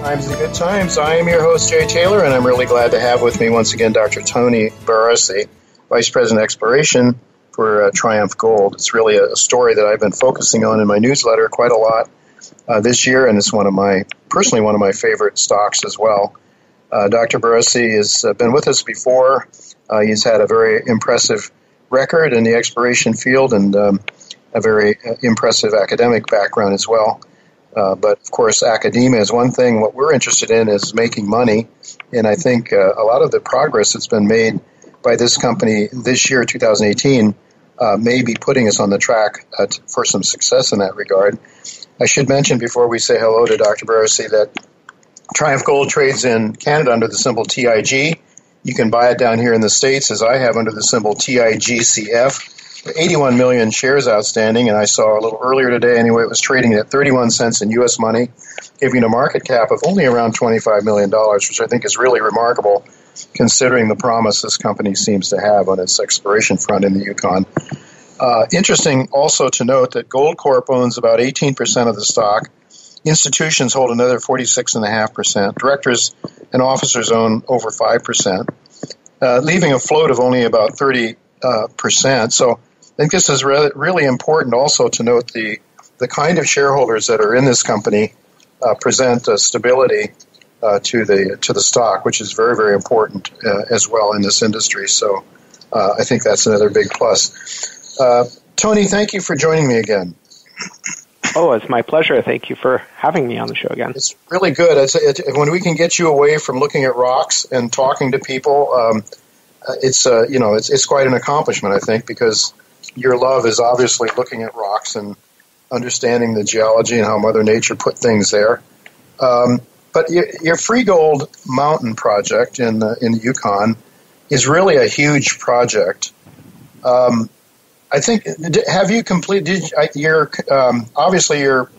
Times and Good Times. I am your host, Jay Taylor, and I'm really glad to have with me once again Dr. Tony Barresi, Vice President Exploration for Triumph Gold. It's really a story that I've been focusing on in my newsletter quite a lot this year, and it's personally one of my favorite stocks as well. Dr. Barresi has been with us before. He's had a very impressive record in the exploration field and a very impressive academic background as well. But, of course, academia is one thing. What we're interested in is making money, and I think a lot of the progress that's been made by this company this year, 2018, may be putting us on the track for some success in that regard. I should mention before we say hello to Dr. Barresi that Triumph Gold trades in Canada under the symbol TIG. You can buy it down here in the States, as I have, under the symbol TIGCF. 81 million shares outstanding, and I saw a little earlier today, anyway, it was trading at 31 cents in U.S. money, giving a market cap of only around $25 million, which I think is really remarkable, considering the promise this company seems to have on its exploration front in the Yukon. Interesting also to note that Goldcorp owns about 18% of the stock. Institutions hold another 46.5%. Directors and officers own over 5%, leaving a float of only about 30%. So I think this is really important also to note the kind of shareholders that are in this company present stability to the stock, which is very, very important as well in this industry. So I think that's another big plus. Tony, thank you for joining me again. Oh, it's my pleasure. Thank you for having me on the show again. It's really good. When we can get you away from looking at rocks and talking to people, it's quite an accomplishment, I think, because your love is obviously looking at rocks and understanding the geology and how Mother Nature put things there. But your Free Gold Mountain project in the Yukon is really a huge project. I think, have you completed obviously your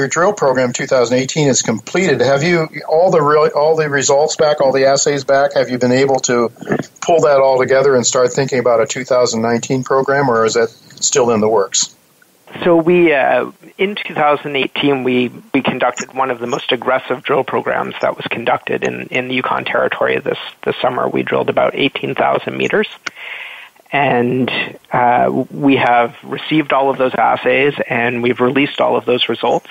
drill program 2018 is completed. Have you all the results back, all the assays back? Have you been able to pull that all together and start thinking about a 2019 program, or is that still in the works? So we, in 2018, we conducted one of the most aggressive drill programs that was conducted in the Yukon Territory this summer. We drilled about 18,000 meters. And we have received all of those assays, and we've released all of those results.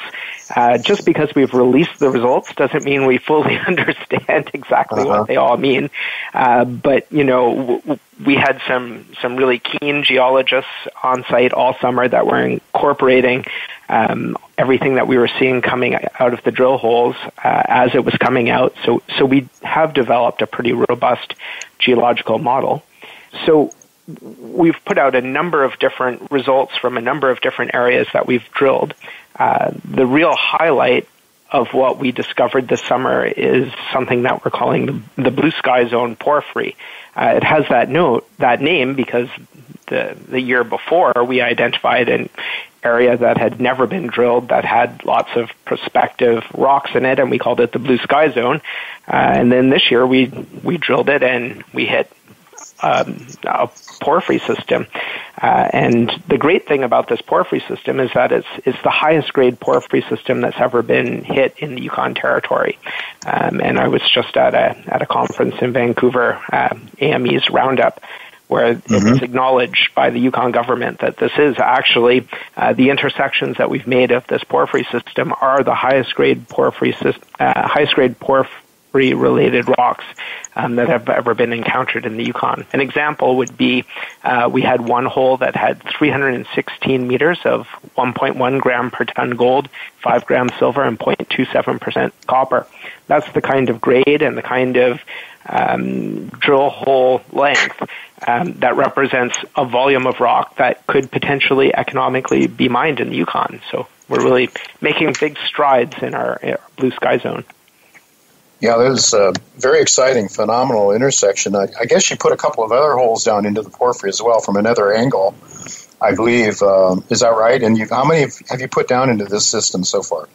Just because we've released the results doesn't mean we fully understand exactly what they all mean. But, we had some really keen geologists on site all summer that were incorporating everything that we were seeing coming out of the drill holes as it was coming out. So we have developed a pretty robust geological model. So we've put out a number of different results from a number of different areas that we've drilled. The real highlight of what we discovered this summer is something that we're calling the Blue Sky Zone porphyry. It has that name because the year before we identified an area that had never been drilled that had lots of prospective rocks in it, and we called it the Blue Sky Zone. And then this year we drilled it and we hit a porphyry system. And the great thing about this porphyry system is that it's the highest grade porphyry system that's ever been hit in the Yukon Territory. And I was just at a conference in Vancouver, AME's Roundup, where it was acknowledged by the Yukon government that this is actually the intersections that we've made of this porphyry system are the highest grade porphyry related rocks that have ever been encountered in the Yukon. An example would be we had one hole that had 316 meters of 1.1 gram per ton gold, 5 grams silver, and 0.27% copper. That's the kind of grade and the kind of drill hole length that represents a volume of rock that could potentially economically be mined in the Yukon. So we're really making big strides in our Blue Sky Zone. Yeah, that was a very exciting, phenomenal intersection. I guess you put a couple of other holes down into the porphyry as well from another angle, I believe. Is that right? And how many have you put down into this system so far?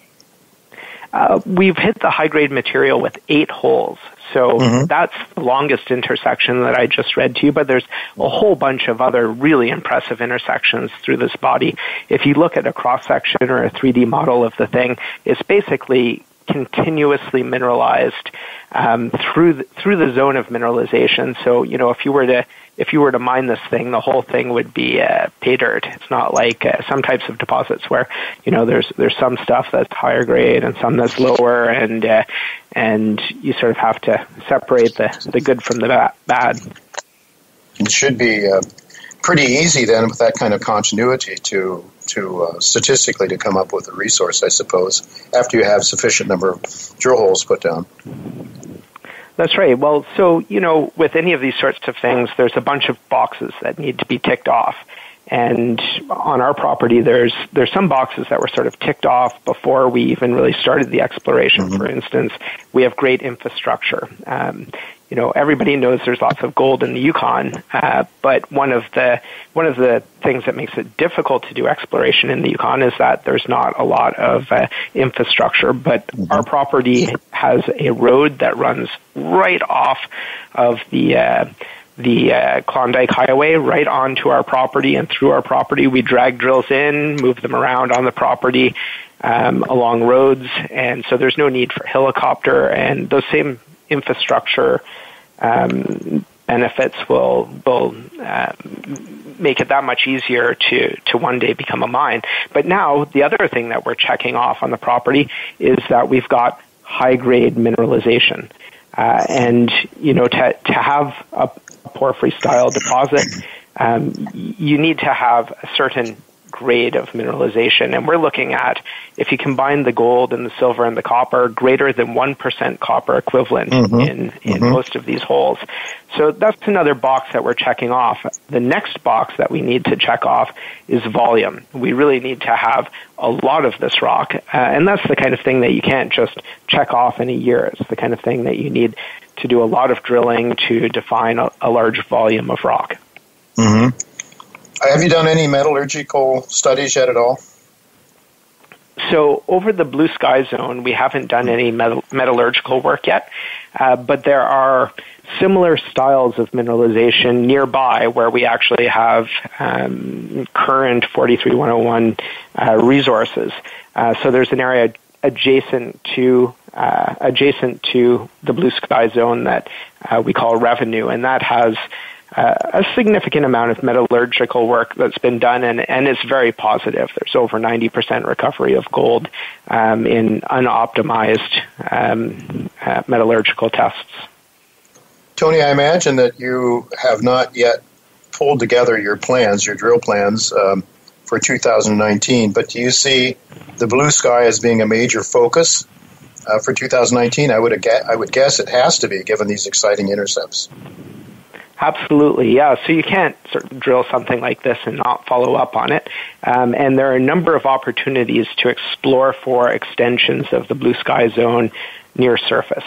We've hit the high-grade material with 8 holes. So that's the longest intersection that I just read to you, but there's a whole bunch of other really impressive intersections through this body. If you look at a cross-section or a 3D model of the thing, it's basically continuously mineralized through the zone of mineralization. So, if you were to mine this thing, the whole thing would be pay dirt. It's not like some types of deposits where there's some stuff that's higher grade and some that's lower, and you sort of have to separate the good from the bad. It should be pretty easy then, with that kind of continuity, to statistically to come up with a resource, I suppose, after you have sufficient number of drill holes put down. That's right. Well, so, with any of these sorts of things, there's a bunch of boxes that need to be ticked off. And on our property, there's some boxes that were sort of ticked off before we even really started the exploration. Mm-hmm. For instance, we have great infrastructure. Everybody knows there's lots of gold in the Yukon, but one of the things that makes it difficult to do exploration in the Yukon is that there's not a lot of infrastructure. But mm-hmm. our property has a road that runs right off of the Klondike Highway right onto our property and through our property. We drag drills in, move them around on the property along roads, and so there's no need for helicopter, and those same infrastructure benefits will make it that much easier to one day become a mine. But now the other thing that we're checking off on the property is that we've got high-grade mineralization. And to have a porphyry-style deposit, you need to have a certain grade of mineralization. And we're looking at, if you combine the gold and the silver and the copper, greater than 1% copper equivalent mm-hmm. in most of these holes. So that's another box that we're checking off. The next box that we need to check off is volume. We really need to have a lot of this rock. And that's the kind of thing that you can't just check off in a year. It's the kind of thing that you need to do a lot of drilling to define a large volume of rock. Mm-hmm. Have you done any metallurgical studies yet at all? So over the blue sky zone, we haven't done any metallurgical work yet, but there are similar styles of mineralization nearby where we actually have current 43101 resources. So there's an area adjacent to the blue sky zone that we call revenue, and that has a significant amount of metallurgical work that's been done, and it's very positive. There's over 90% recovery of gold in unoptimized metallurgical tests. Tony, I imagine that you have not yet pulled together your drill plans for 2019, but do you see the blue sky as being a major focus for 2019? I would guess it has to be, given these exciting intercepts. Absolutely, yeah. So you can't sort of drill something like this and not follow up on it. And there are a number of opportunities to explore for extensions of the blue sky zone near surface.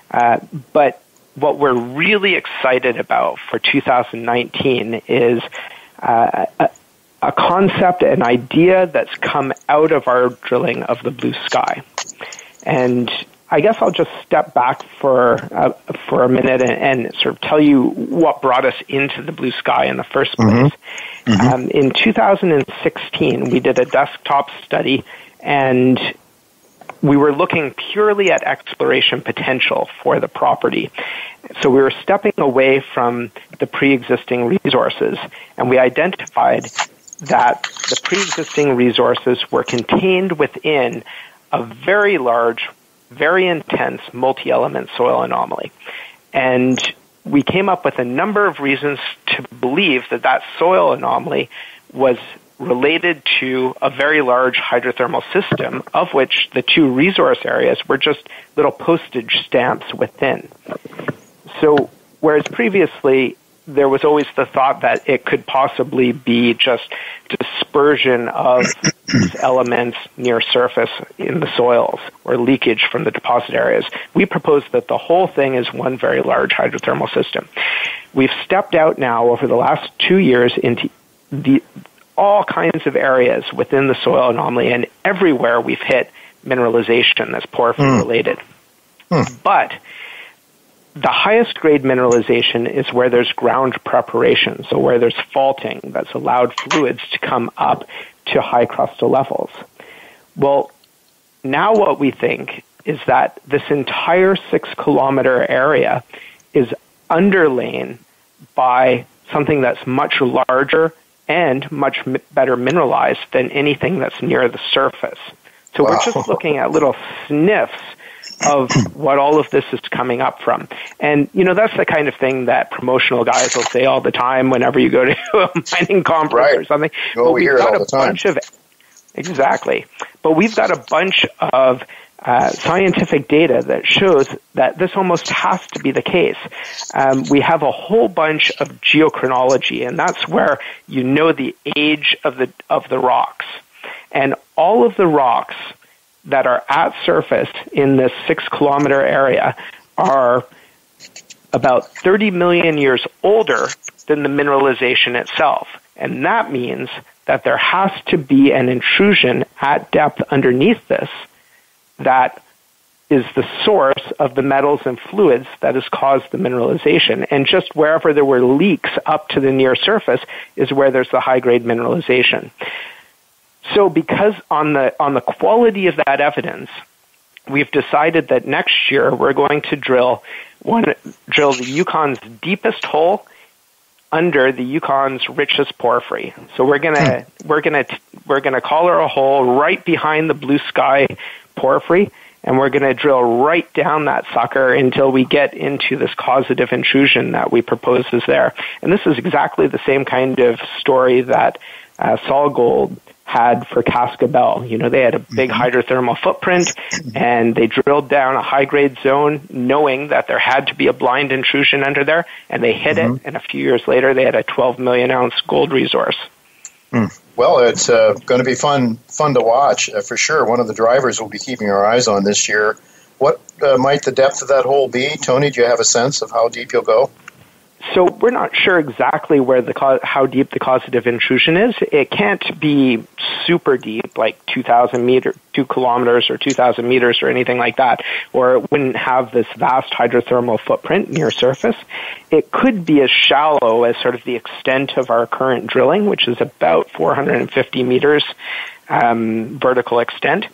But what we're really excited about for 2019 is a concept, an idea that's come out of our drilling of the blue sky. And I guess I'll just step back for a minute and sort of tell you what brought us into the blue sky in the first place. Mm-hmm. Mm-hmm. In 2016, we did a desktop study, and we were looking purely at exploration potential for the property. So we were stepping away from the pre-existing resources, and we identified that the pre-existing resources were contained within a very large, very intense multi-element soil anomaly. And we came up with a number of reasons to believe that soil anomaly was related to a very large hydrothermal system, of which the two resource areas were just little postage stamps within. So whereas previously there was always the thought that it could possibly be just dispersion of elements near surface in the soils or leakage from the deposit areas, we propose that the whole thing is one very large hydrothermal system. We've stepped out now over the last 2 years into all kinds of areas within the soil anomaly, and everywhere we've hit mineralization that's porphyry related. But the highest grade mineralization is where there's ground preparation, so where there's faulting that's allowed fluids to come up to high crustal levels. Well, now what we think is that this entire 6-kilometer area is underlain by something that's much larger and much better mineralized than anything that's near the surface. So we're just looking at little sniffs of what all of this is coming up from. And, that's the kind of thing that promotional guys will say all the time whenever you go to a mining conference or something. Well, we hear it all the time. Exactly. But we've got a bunch of scientific data that shows that this almost has to be the case. We have a whole bunch of geochronology, and that's where the age of the rocks. And all of the rocks that are at surface in this 6-kilometer area are about 30 million years older than the mineralization itself. And that means that there has to be an intrusion at depth underneath this that is the source of the metals and fluids that has caused the mineralization. And just wherever there were leaks up to the near surface is where there's the high-grade mineralization. So because on the quality of that evidence, we've decided that next year we're going to drill the Yukon's deepest hole under the Yukon's richest porphyry. So we're gonna collar a hole right behind the blue sky porphyry, and we're gonna drill right down that sucker until we get into this causative intrusion that we propose is there. And this is exactly the same kind of story that Sol Gold had for Cascabel. They had a big hydrothermal footprint, and they drilled down a high-grade zone knowing that there had to be a blind intrusion under there, and they hit it, and a few years later they had a 12 million-ounce gold resource. Well, it's going to be fun to watch, for sure. One of the drivers we'll be keeping our eyes on this year. What might the depth of that hole be? Tony, do you have a sense of how deep you'll go? So we're not sure exactly where how deep the causative intrusion is. It can't be super deep, like 2 kilometers or 2,000 meters or anything like that, or it wouldn't have this vast hydrothermal footprint near surface. It could be as shallow as sort of the extent of our current drilling, which is about 450 meters vertical extent,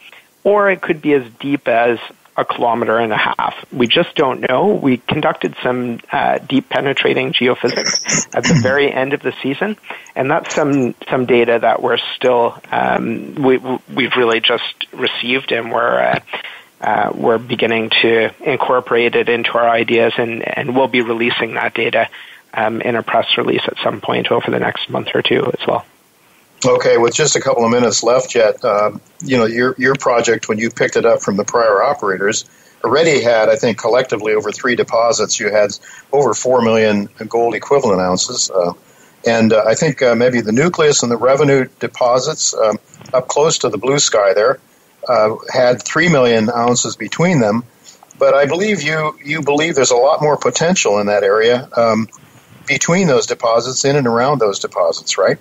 or it could be as deep as 1.5 kilometers. We just don't know. We conducted some deep penetrating geophysics at the very end of the season, and that's some data that we're still we've really just received, and we're beginning to incorporate it into our ideas, and we'll be releasing that data in a press release at some point over the next month or two as well. Okay, with just a couple of minutes left yet, your project, when you picked it up from the prior operators, already had, I think, collectively over 3 deposits. You had over 4 million gold equivalent ounces. And I think maybe the nucleus and the revenue deposits up close to the blue sky there had 3 million ounces between them. But I believe you believe there's a lot more potential in that area between those deposits, in and around those deposits, right?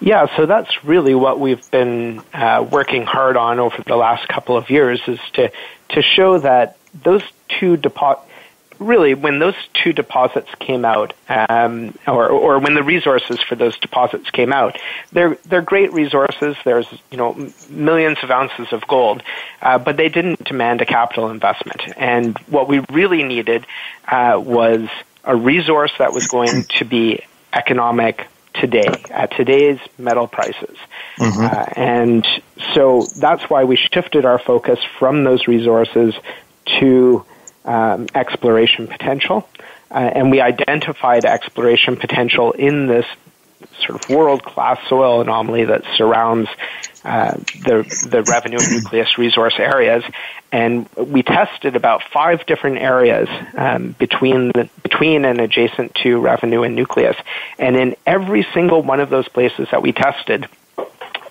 Yeah, so that's really what we've been working hard on over the last couple of years, is to show that those two when those two deposits came out, or when the resources for those deposits came out, they're great resources. There's millions of ounces of gold, but they didn't demand a capital investment. And what we really needed was a resource that was going to be economic today, at today's metal prices. And so that's why we shifted our focus from those resources to exploration potential. And we identified exploration potential in this sort of world-class soil anomaly that surrounds the revenue and nucleus resource areas. And we tested about 5 different areas between and adjacent to revenue and nucleus. And in every single one of those places that we tested,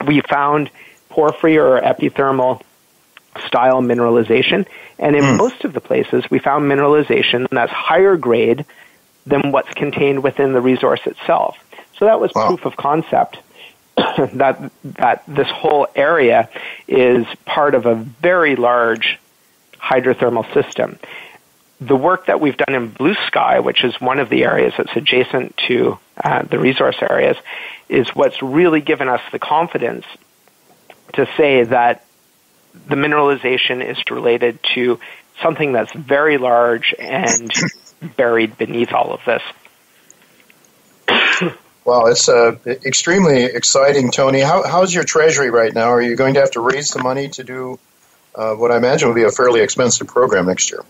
we found porphyry or epithermal style mineralization. And in most of the places, we found mineralization that's higher grade than what's contained within the resource itself. So that was proof of concept that this whole area is part of a very large hydrothermal system. The work that we've done in Blue Sky, which is one of the areas that's adjacent to the resource areas, is what's really given us the confidence to say that the mineralization is related to something that's very large and buried beneath all of this. Well, it's extremely exciting, Tony. How's your treasury right now? Are you going to have to raise the money to do what I imagine will be a fairly expensive program next year?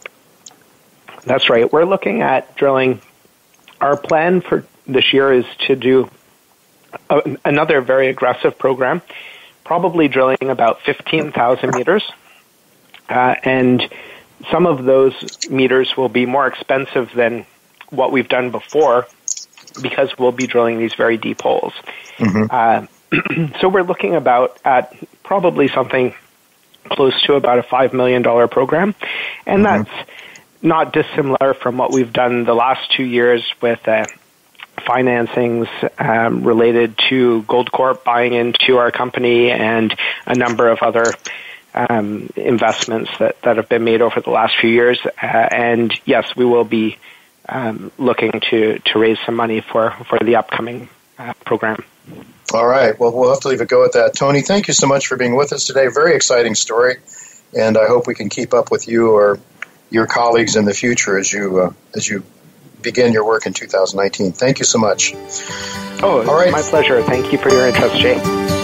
That's right. We're looking at drilling. Our plan for this year is to do another very aggressive program, probably drilling about 15,000 meters. And some of those meters will be more expensive than what we've done before because we'll be drilling these very deep holes. Mm-hmm. So we're looking at probably something close to about a $5 million program. And mm-hmm. that's not dissimilar from what we've done the last 2 years with financings related to Goldcorp buying into our company and a number of other investments that have been made over the last few years. And yes, we will be looking to raise some money for the upcoming program. All right. Well, we'll have to leave it go at that. Tony, thank you so much for being with us today. Very exciting story. And I hope we can keep up with you or your colleagues in the future as you begin your work in 2019. Thank you so much. Oh, all right. My pleasure. Thank you for your interest, Jay.